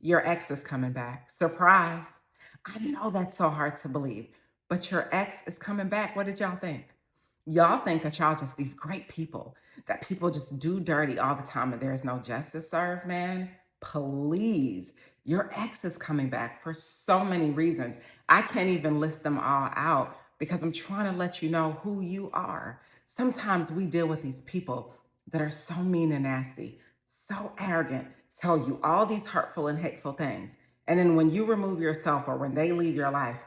Your ex is coming back. Surprise. I know that's so hard to believe, but your ex is coming back. What did y'all think? Y'all think that y'all just these great people, that people just do dirty all the time and there's no justice served, man. Please. Your ex is coming back for so many reasons. I can't even list them all out because I'm trying to let you know who you are. Sometimes we deal with these people that are so mean and nasty, so arrogant, tell you all these hurtful and hateful things. And then when you remove yourself or when they leave your life,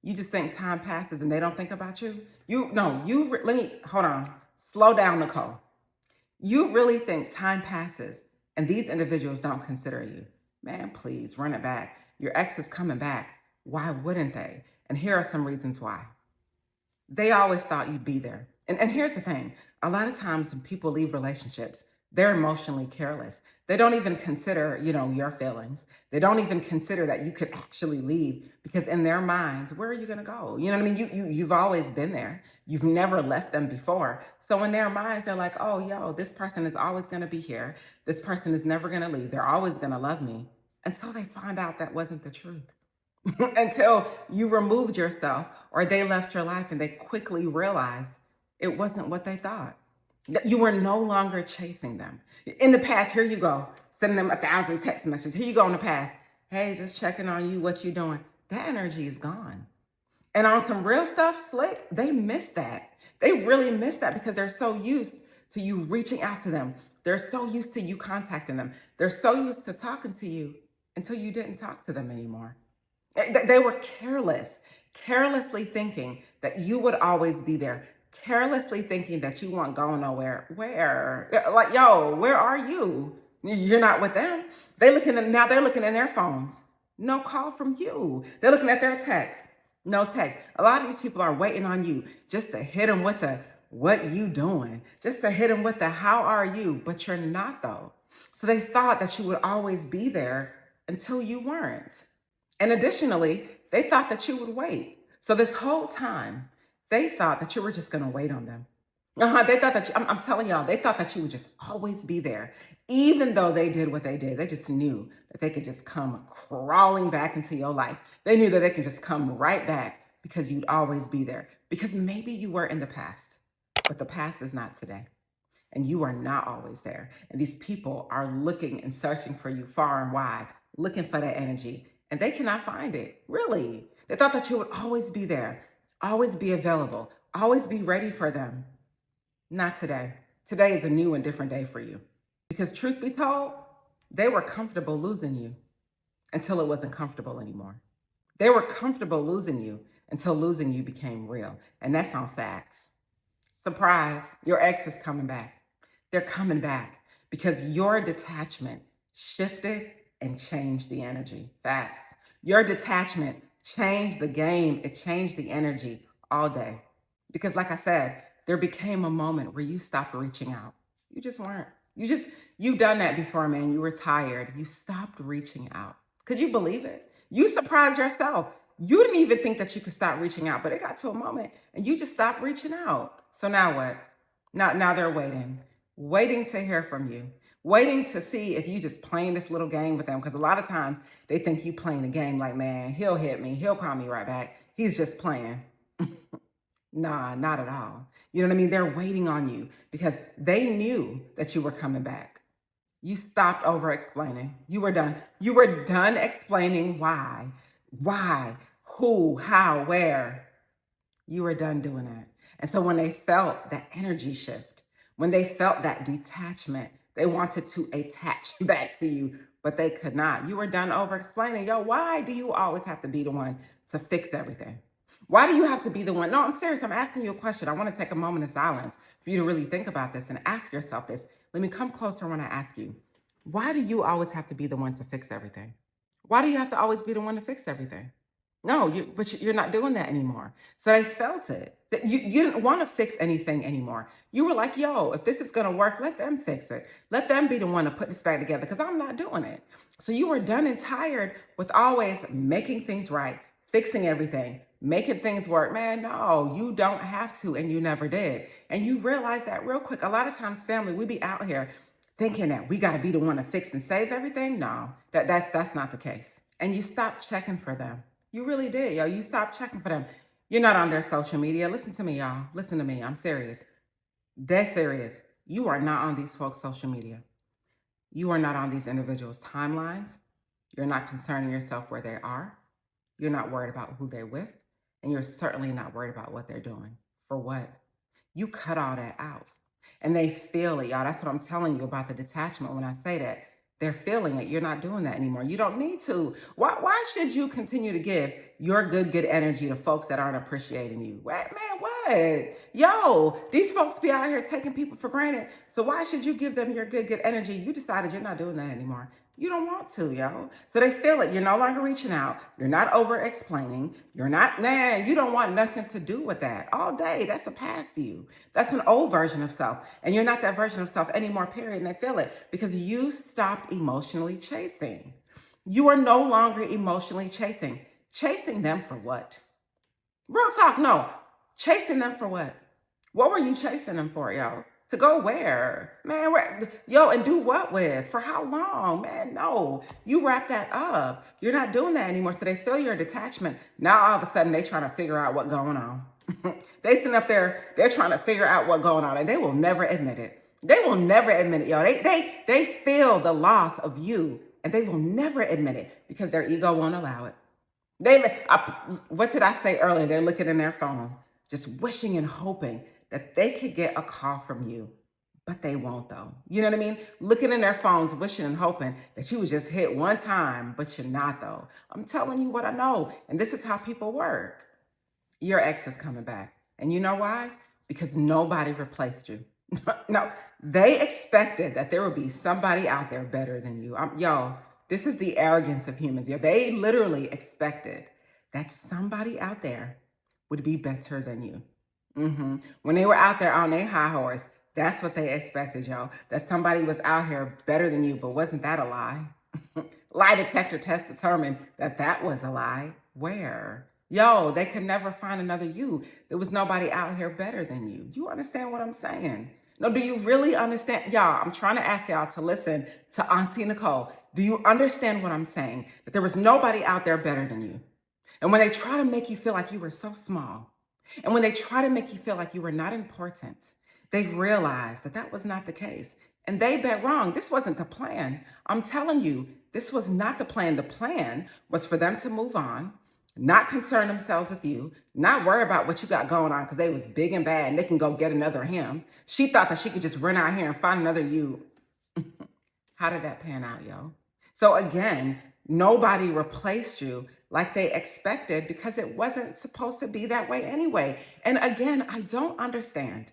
you just think time passes and they don't think about you. You no, you let me hold on. Slow down, Nicole. You really think time passes and these individuals don't consider you. Man, please run it back. Your ex is coming back. Why wouldn't they? And here are some reasons why. They always thought you'd be there. And here's the thing, a lot of times when people leave relationships, they're emotionally careless. They don't even consider, your feelings. They don't even consider that you could actually leave because in their minds, where are you going to go? You know what I mean? You've always been there. You've never left them before. So in their minds, they're like, oh, yo, this person is always going to be here. This person is never going to leave. They're always going to love me until they find out that wasn't the truth. Until you removed yourself or they left your life and they quickly realized it wasn't what they thought. That you were no longer chasing them. In the past, here you go, sending them 1,000 text messages. Here you go in the past. Hey, just checking on you, what you doing. That energy is gone. And on some real stuff, Slick, they miss that. They really miss that because they're so used to you reaching out to them. They're so used to you contacting them. They're so used to talking to you until you didn't talk to them anymore. They were careless, carelessly thinking that you would always be there, carelessly thinking that you weren't going nowhere. Where? Like, yo, where are you? You're not with them. Now they're looking in their phones. No call from you. They're looking at their text. No text. A lot of these people are waiting on you just to hit them with the what you doing, just to hit them with the how are you, but you're not though. So they thought that you would always be there until you weren't. And additionally, they thought that you would wait. So this whole time, they thought that you were just going to wait on them. They thought that I'm telling y'all, they thought that you would just always be there. Even though they did what they did, they just knew that they could just come crawling back into your life. They knew that they could just come right back because you'd always be there. Because maybe you were in the past, but the past is not today. And you are not always there. And these people are looking and searching for you far and wide, looking for that energy, and they cannot find it. Really. They thought that you would always be there, always be available, always be ready for them. Not today. Today is a new and different day for you. Because truth be told, they were comfortable losing you until it wasn't comfortable anymore. They were comfortable losing you until losing you became real. And that's on facts. Surprise, your ex is coming back. They're coming back because your detachment shifted and changed the energy. Facts. Your detachment changed the game. It changed the energy all day. Because like I said, there became a moment where you stopped reaching out. You just weren't. You've done that before, man. You were tired. You stopped reaching out. Could you believe it? You surprised yourself. You didn't even think that you could stop reaching out, but it got to a moment and you just stopped reaching out. So now what? Now they're waiting to hear from you, waiting to see if you just playing this little game with them. Because a lot of times they think you playing a game like, man, he'll hit me, he'll call me right back. He's just playing. Nah, not at all. You know what I mean? They're waiting on you because they knew that you were coming back. You stopped over explaining. You were done. You were done explaining why, who, how, where. You were done doing that. And so when they felt that energy shift, when they felt that detachment, they wanted to attach back to you, but they could not. You were done over explaining. Yo, why do you always have to be the one to fix everything? Why do you have to be the one? No, I'm serious. I'm asking you a question. I want to take a moment of silence for you to really think about this and ask yourself this. Let me come closer when I ask you. Why do you always have to be the one to fix everything? Why do you have to always be the one to fix everything? No, but you're not doing that anymore. So they felt it. That you didn't want to fix anything anymore. You were like, yo, if this is going to work, let them fix it. Let them be the one to put this back together because I'm not doing it. So you were done and tired with always making things right, fixing everything, making things work. Man, no, you don't have to, and you never did. And you realize that real quick. A lot of times, family, we be out here thinking that we got to be the one to fix and save everything. No, that's not the case. And you stop checking for them. You really did, yo. You stop checking for them. You're not on their social media. Listen to me, y'all. Listen to me. I'm serious. Dead serious. You are not on these folks' social media. You are not on these individuals' timelines. You're not concerning yourself where they are. You're not worried about who they're with. And you're certainly not worried about what they're doing. For what? You cut all that out. And they feel it, y'all. That's what I'm telling you about the detachment when I say that. They're feeling it. You're not doing that anymore. You don't need to. Why should you continue to give your good energy to folks that aren't appreciating you? What, man, what? Yo, these folks be out here taking people for granted. So why should you give them your good energy? You decided you're not doing that anymore. You don't want to, yo. So they feel it. You're no longer reaching out. You're not over explaining. You're not, man, you don't want nothing to do with that all day. That's a past you. That's an old version of self. And you're not that version of self anymore, period. And they feel it because you stopped emotionally chasing. You are no longer emotionally chasing. Chasing them for what? Real talk, no. Chasing them for what? What were you chasing them for, yo? To go where? Man, yo, and do what with? For how long? Man, no. You wrap that up. You're not doing that anymore. So they feel your detachment. Now all of a sudden they trying to figure out what's going on. They sitting up there, they're trying to figure out what's going on, and they will never admit it. They will never admit it, yo. They feel the loss of you, and they will never admit it because their ego won't allow it. What did I say earlier? They're looking in their phone, just wishing and hoping that they could get a call from you, but they won't though. You know what I mean? Looking in their phones, wishing and hoping that you would just hit one time, but you're not though. I'm telling you what I know, and this is how people work. Your ex is coming back, and you know why? Because nobody replaced you. No, they expected that there would be somebody out there better than you. Yo, this is the arrogance of humans. Yeah, they literally expected that somebody out there would be better than you. When they were out there on their high horse, that's what they expected, yo. That somebody was out here better than you, but wasn't that a lie? Lie detector test determined that that was a lie. Where? Yo, they could never find another you. There was nobody out here better than you. You understand what I'm saying? No, do you really understand? Y'all, I'm trying to ask y'all to listen to Auntie Nicole. Do you understand what I'm saying? That there was nobody out there better than you. And when they try to make you feel like you were so small, and when they try to make you feel like you were not important, they realize that that was not the case. And they bet wrong. This wasn't the plan. I'm telling you, this was not the plan. The plan was for them to move on, not concern themselves with you, not worry about what you got going on because they was big and bad and they can go get another him. She thought that she could just run out here and find another you. How did that pan out, yo? So again, nobody replaced you like they expected because it wasn't supposed to be that way anyway. And again, I don't understand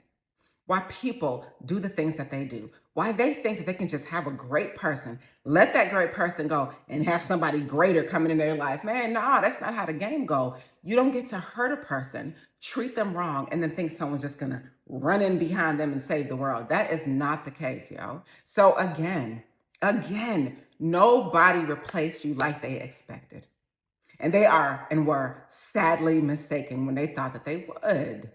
why people do the things that they do, why they think that they can just have a great person, let that great person go and have somebody greater coming in their life. Man, no, that's not how the game go. You don't get to hurt a person, treat them wrong, and then think someone's just gonna run in behind them and save the world. That is not the case, yo. So again, nobody replaced you like they expected. And they are and were sadly mistaken when they thought that they would.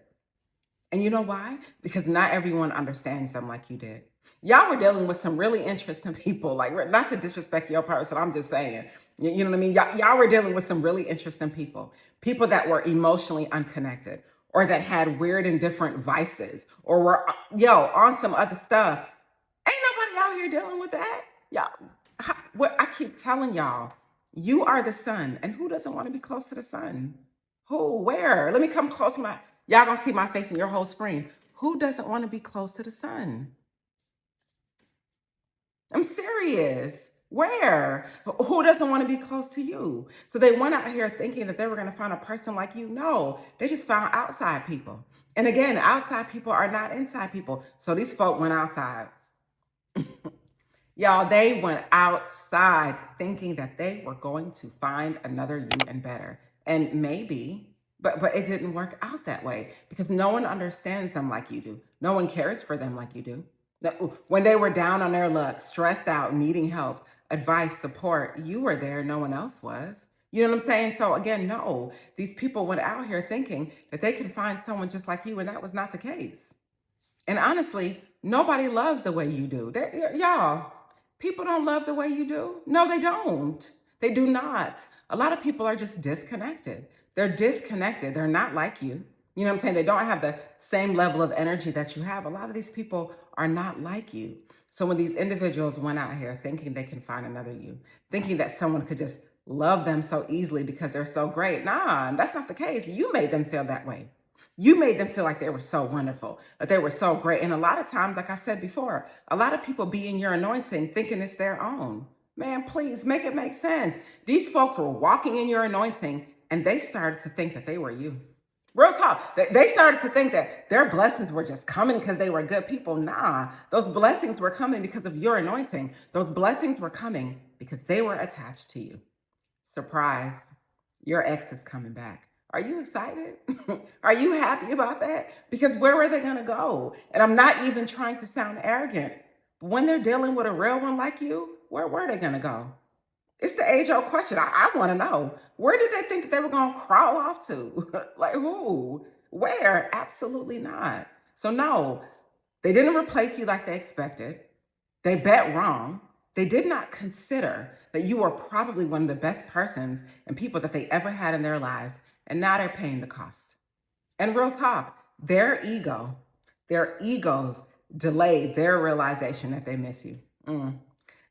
And you know why? Because not everyone understands them like you did. Y'all were dealing with some really interesting people, like not to disrespect your person, I'm just saying. You know what I mean? Y'all were dealing with some really interesting people that were emotionally unconnected or that had weird and different vices or were, on some other stuff. Ain't nobody out here dealing with that. Y'all, what I keep telling y'all, you are the sun. And who doesn't want to be close to the sun? Who? Where? Let me come close. Y'all gonna see my face in your whole screen. Who doesn't want to be close to the sun? I'm serious. Where? Who doesn't want to be close to you? So they went out here thinking that they were going to find a person like you. No, they just found outside people. And again, outside people are not inside people. So these folk went outside. Y'all, they went outside thinking that they were going to find another you and better. And maybe, but it didn't work out that way because no one understands them like you do. No one cares for them like you do. When they were down on their luck, stressed out, needing help, advice, support, you were there, no one else was. You know what I'm saying? So again, no, these people went out here thinking that they can find someone just like you, and that was not the case. And honestly, nobody loves the way you do. Y'all, people don't love the way you do. No, they don't. They do not. A lot of people are just disconnected. They're disconnected. They're not like you. You know what I'm saying? They don't have the same level of energy that you have. A lot of these people are not like you. So when these individuals went out here thinking they can find another you, thinking that someone could just love them so easily because they're so great, nah, that's not the case. You made them feel that way. You made them feel like they were so wonderful, that they were so great. And a lot of times, like I've said before, a lot of people be in your anointing thinking it's their own. Man, please make it make sense. These folks were walking in your anointing and they started to think that they were you. Real talk. They started to think that their blessings were just coming because they were good people. Nah, those blessings were coming because of your anointing. Those blessings were coming because they were attached to you. Surprise, your ex is coming back. Are you excited? Are you happy about that? Because where were they going to go? And I'm not even trying to sound arrogant. But when they're dealing with a real one like you, where were they going to go? It's the age old question. I want to know. Where did they think that they were going to crawl off to? Like who? Where? Absolutely not. So, no, they didn't replace you like they expected. They bet wrong. They did not consider that you were probably one of the best persons and people that they ever had in their lives. And now they're paying the cost. And real talk, their egos delayed their realization that they miss you.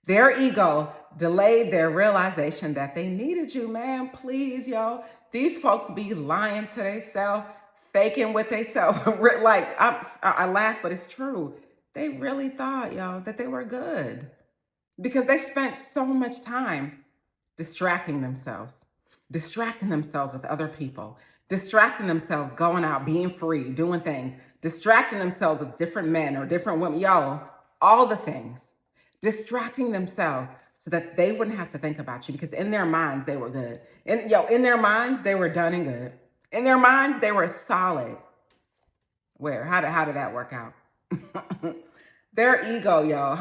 Their ego delayed their realization that they needed you, man. Please, yo. These folks be lying to themselves, faking what they self. Like I laugh, but it's true. They really thought, yo, that they were good because they spent so much time distracting themselves with other people, distracting themselves going out, being free, doing things, distracting themselves with different men or different women, yo, all the things, distracting themselves so that they wouldn't have to think about you because in their minds they were good. And in their minds they were done and good. In their minds they were solid. Where? How did that work out? Their ego, yo.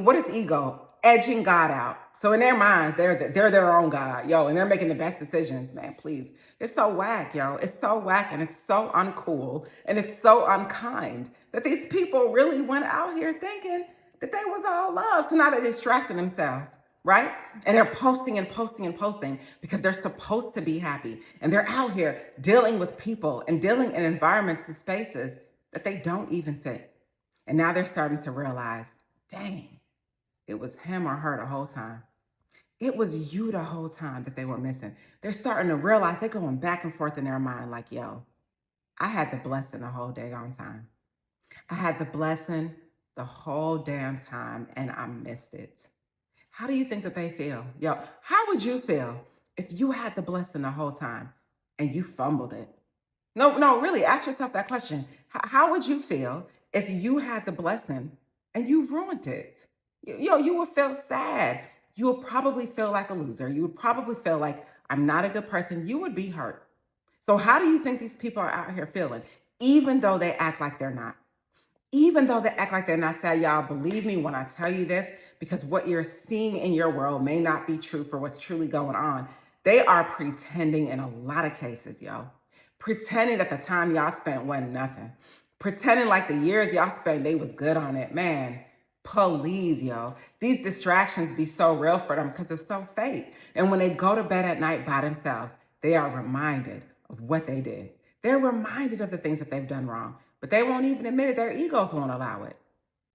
What is ego? Edging God out. So in their minds, they're their own God, yo, and they're making the best decisions, man. Please, it's so whack, yo. It's so whack, and it's so uncool, and it's so unkind that these people really went out here thinking that they was all love. So now they're distracting themselves, right? And they're posting and posting and posting because they're supposed to be happy, and they're out here dealing with people and dealing in environments and spaces that they don't even fit. And now they're starting to realize, dang, it was him or her the whole time. It was you the whole time that they were missing. They're starting to realize they're going back and forth in their mind like, yo, I had the blessing the whole day on time. I had the blessing the whole damn time and I missed it. How do you think that they feel? Yo, how would you feel if you had the blessing the whole time and you fumbled it? No, really, ask yourself that question. How would you feel if you had the blessing and you ruined it? You would feel sad. You would probably feel like a loser. You would probably feel like I'm not a good person. You would be hurt. So, how do you think these people are out here feeling, even though they act like they're not? Even though they act like they're not sad, y'all, believe me when I tell you this, because what you're seeing in your world may not be true for what's truly going on. They are pretending in a lot of cases, yo. Pretending that the time y'all spent wasn't nothing. Pretending like the years y'all spent, they was good on it. Man, please, yo. These distractions be so real for them because it's so fake. And when they go to bed at night by themselves, they are reminded of what they did. They're reminded of the things that they've done wrong, but they won't even admit it. Their egos won't allow it.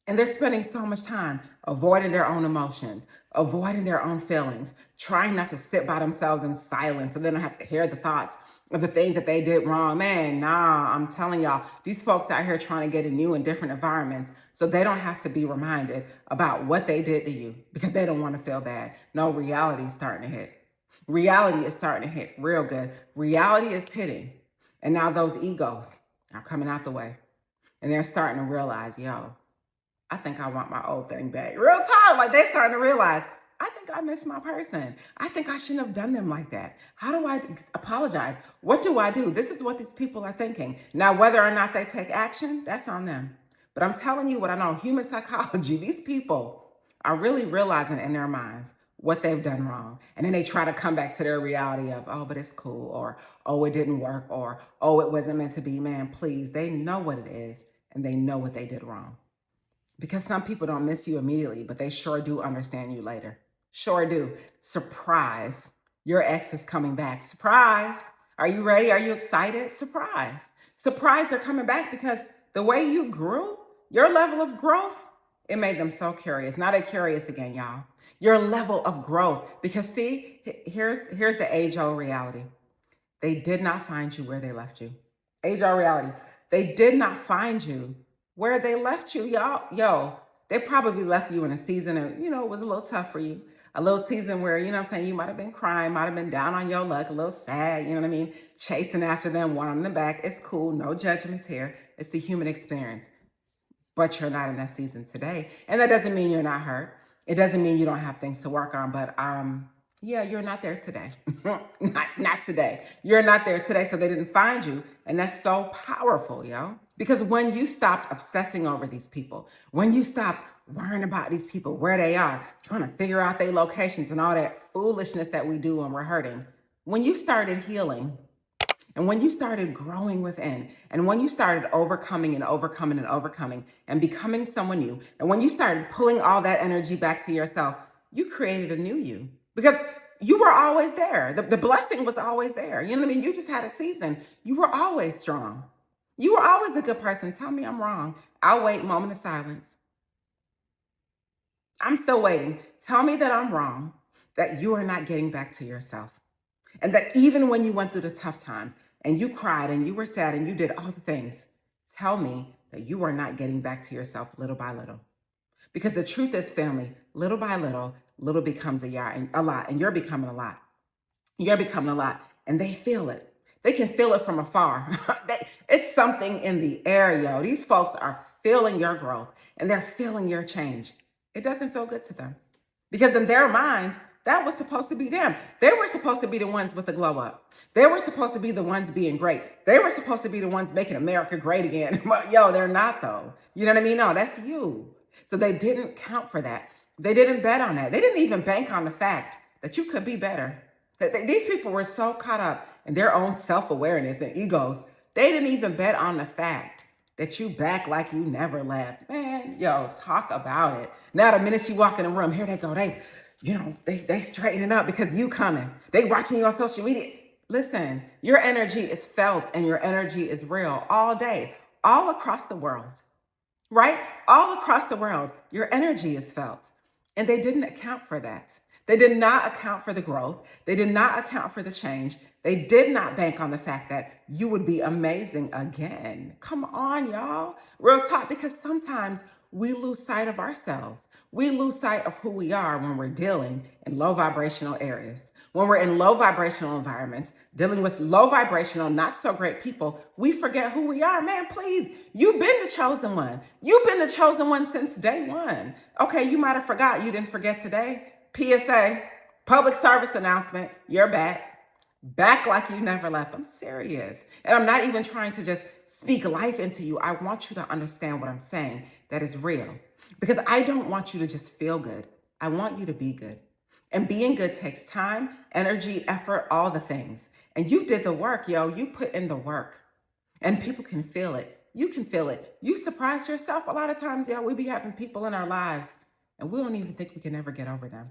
And they're spending so much time avoiding their own emotions, avoiding their own feelings, trying not to sit by themselves in silence so they don't have to hear the thoughts of the things that they did wrong. Man, nah, I'm telling y'all, these folks out here trying to get in new and different environments so they don't have to be reminded about what they did to you because they don't want to feel bad. No, reality is starting to hit. Reality is starting to hit real good. Reality is hitting. And now those egos are coming out the way. And they're starting to realize, yo, I think I want my old thing back. Real talk. Like they starting to realize, I think I miss my person. I think I shouldn't have done them like that. How do I apologize? What do I do? This is what these people are thinking. Now, whether or not they take action, that's on them. But I'm telling you what I know, human psychology, these people are really realizing in their minds what they've done wrong. And then they try to come back to their reality of, oh, but it's cool, or, oh, it didn't work, or, oh, it wasn't meant to be. Man, please, they know what it is and they know what they did wrong. Because some people don't miss you immediately, but they sure do understand you later. Sure do. Surprise. Your ex is coming back. Surprise. Are you ready? Are you excited? Surprise. Surprise, they're coming back because the way you grew, your level of growth, it made them so curious. Now they're curious again, y'all. Your level of growth. Because see, here's the age-old reality. They did not find you where they left you. Age-old reality. They did not find you where they left you, y'all. Yo, they probably left you in a season and, it was a little tough for you. A little season where, what I'm saying, you might have been crying, might have been down on your luck, a little sad, you know what I mean? Chasing after them, wanting them back. It's cool. No judgments here. It's the human experience. But you're not in that season today. And that doesn't mean you're not hurt. It doesn't mean you don't have things to work on, but yeah, you're not there today. not today. You're not there today, so they didn't find you. And that's so powerful, yo. Because when you stopped obsessing over these people, when you stopped worrying about these people, where they are, trying to figure out their locations and all that foolishness that we do when we're hurting, when you started healing, and when you started growing within, and when you started overcoming and overcoming and overcoming and becoming someone new, and when you started pulling all that energy back to yourself, you created a new you. Because you were always there. The blessing was always there. You know what I mean? You just had a season. You were always strong. You were always a good person. Tell me I'm wrong. I'll wait. Moment of silence. I'm still waiting. Tell me that I'm wrong, that you are not getting back to yourself. And that even when you went through the tough times and you cried and you were sad and you did all the things, tell me that you are not getting back to yourself little by little. Because the truth is, family, little by little, little becomes a lot, and you're becoming a lot. You're becoming a lot, and they feel it. They can feel it from afar. It's something in the air, yo. These folks are feeling your growth, and they're feeling your change. It doesn't feel good to them. Because in their minds, that was supposed to be them. They were supposed to be the ones with the glow up. They were supposed to be the ones being great. They were supposed to be the ones making America great again. But yo, they're not though. You know what I mean? No, that's you. So they didn't count for that. They didn't bet on that. They didn't even bank on the fact that you could be better. These people were so caught up in their own self-awareness and egos, they didn't even bet on the fact that you back like you never left. Man, yo, talk about it. Now the minute you walk in the room, here they go. They straightening up because you coming. They watching you on social media. Listen, your energy is felt and your energy is real all day, all across the world, right? All across the world, your energy is felt. And they didn't account for that. They did not account for the growth. They did not account for the change. They did not bank on the fact that you would be amazing again. Come on, y'all. Real talk, because sometimes we lose sight of ourselves. We lose sight of who we are when we're dealing in low vibrational areas. When we're in low vibrational environments, dealing with low vibrational, not so great people, we forget who we are. Man, please, you've been the chosen one. You've been the chosen one since day one. Okay, you might have forgot. You didn't forget today. PSA, public service announcement, you're back. Back like you never left. I'm serious. And I'm not even trying to just speak life into you. I want you to understand what I'm saying that is real. Because I don't want you to just feel good. I want you to be good. And being good takes time, energy, effort, all the things. And you did the work, yo. You put in the work. And people can feel it. You can feel it. You surprised yourself. A lot of times, yeah, we be having people in our lives and we don't even think we can ever get over them.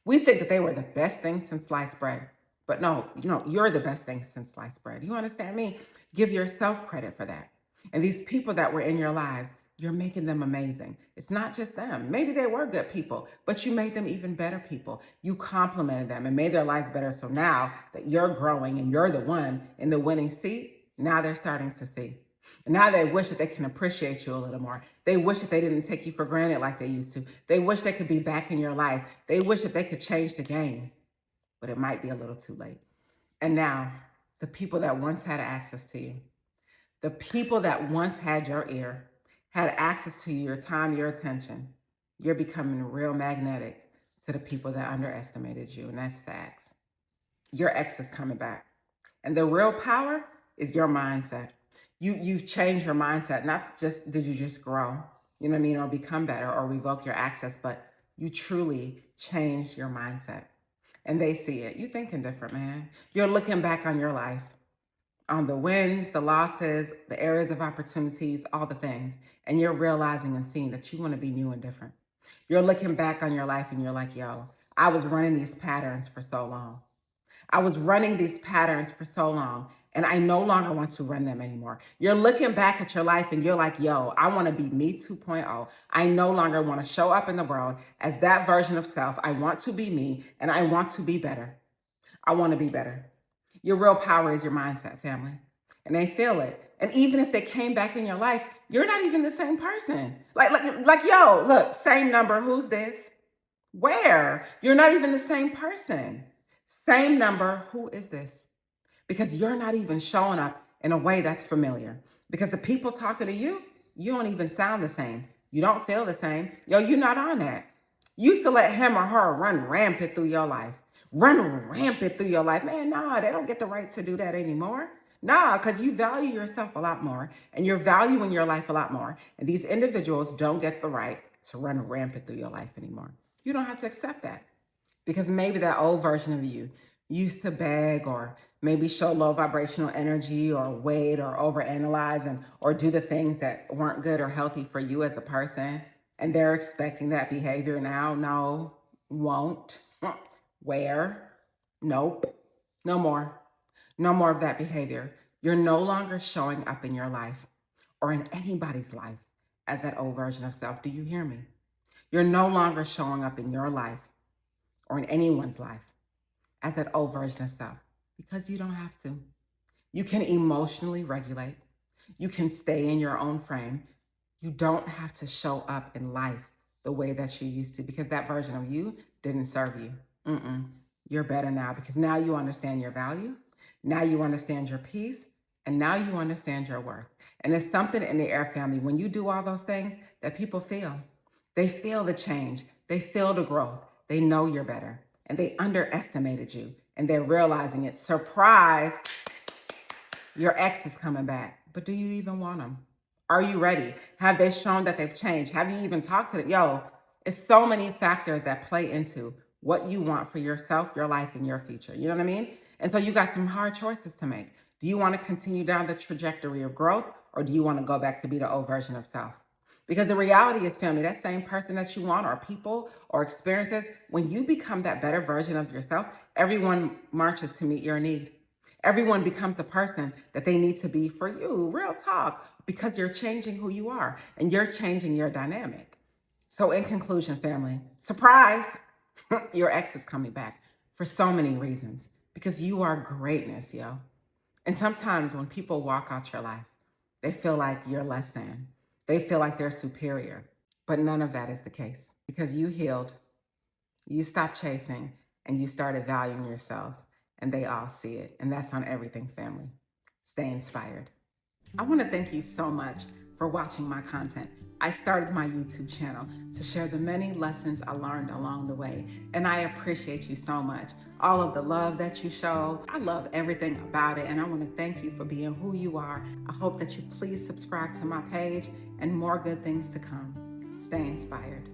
We think that they were the best thing since sliced bread. But no, you're the best thing since sliced bread. You understand me? Give yourself credit for that. And these people that were in your lives, you're making them amazing. It's not just them. Maybe they were good people, but you made them even better people. You complimented them and made their lives better. So now that you're growing and you're the one in the winning seat, now they're starting to see. Now they wish that they can appreciate you a little more. They wish that they didn't take you for granted like they used to. They wish they could be back in your life. They wish that they could change the game, but it might be a little too late. And now, the people that once had access to you, the people that once had your ear, had access to your time, your attention, you're becoming real magnetic to the people that underestimated you, and that's facts. Your ex is coming back. And the real power is your mindset. You've changed your mindset. Not just did you just grow, you know what I mean, or become better or revoke your access, but you truly changed your mindset. And they see it. You thinking different, man. You're looking back on your life. on the wins, the losses, the areas of opportunities, all the things. And you're realizing and seeing that you want to be new and different. You're looking back on your life and you're like, yo, I was running these patterns for so long. I was running these patterns for so long, and I no longer want to run them anymore. You're looking back at your life and you're like, yo, I want to be me 2.0. I no longer want to show up in the world as that version of self. I want to be me and I want to be better. I want to be better. Your real power is your mindset, family. And they feel it. And even if they came back in your life, you're not even the same person. Like, yo, look, same number. Who's this? Where? You're not even the same person. Same number. Who is this? Because you're not even showing up in a way that's familiar. Because the people talking to you, you don't even sound the same. You don't feel the same. Yo, you're not on that. You used to let him or her run rampant through your life. Run rampant through your life. Man, nah, they don't get the right to do that anymore. Nah, because you value yourself a lot more and you're valuing your life a lot more. And these individuals don't get the right to run rampant through your life anymore. You don't have to accept that because maybe that old version of you used to beg or maybe show low vibrational energy or wait or overanalyze and or do the things that weren't good or healthy for you as a person. And they're expecting that behavior now. No, won't. Where? Nope. No more. No more of that behavior. You're no longer showing up in your life or in anybody's life as that old version of self. Do you hear me? You're no longer showing up in your life or in anyone's life as that old version of self because you don't have to. You can emotionally regulate. You can stay in your own frame. You don't have to show up in life the way that you used to because that version of you didn't serve you. You're better now because now you understand your value. Now you understand your peace. And now you understand your worth. And it's something in the air family. When you do all those things that people feel, they feel the change. They feel the growth. They know you're better. And they underestimated you. And they're realizing it. Surprise, your ex is coming back. But do you even want them? Are you ready? Have they shown that they've changed? Have you even talked to them? Yo, it's so many factors that play into what you want for yourself, your life, and your future. You know what I mean? And so you got some hard choices to make. Do you want to continue down the trajectory of growth or do you want to go back to be the old version of self? Because the reality is, family, that same person that you want or people or experiences, when you become that better version of yourself, everyone marches to meet your need. Everyone becomes the person that they need to be for you. Real talk, because you're changing who you are and you're changing your dynamic. So in conclusion, family, surprise, your ex is coming back for so many reasons because you are greatness, yo. And sometimes when people walk out your life, they feel like you're less than. They feel like they're superior. But none of that is the case because you healed, you stopped chasing, and you started valuing yourselves. And they all see it. And that's on everything, family. Stay inspired. I want to thank you so much for watching my content. I started my YouTube channel to share the many lessons I learned along the way, and I appreciate you so much. All of the love that you show, I love everything about it, and I want to thank you for being who you are. I hope that you please subscribe to my page and more good things to come. Stay inspired.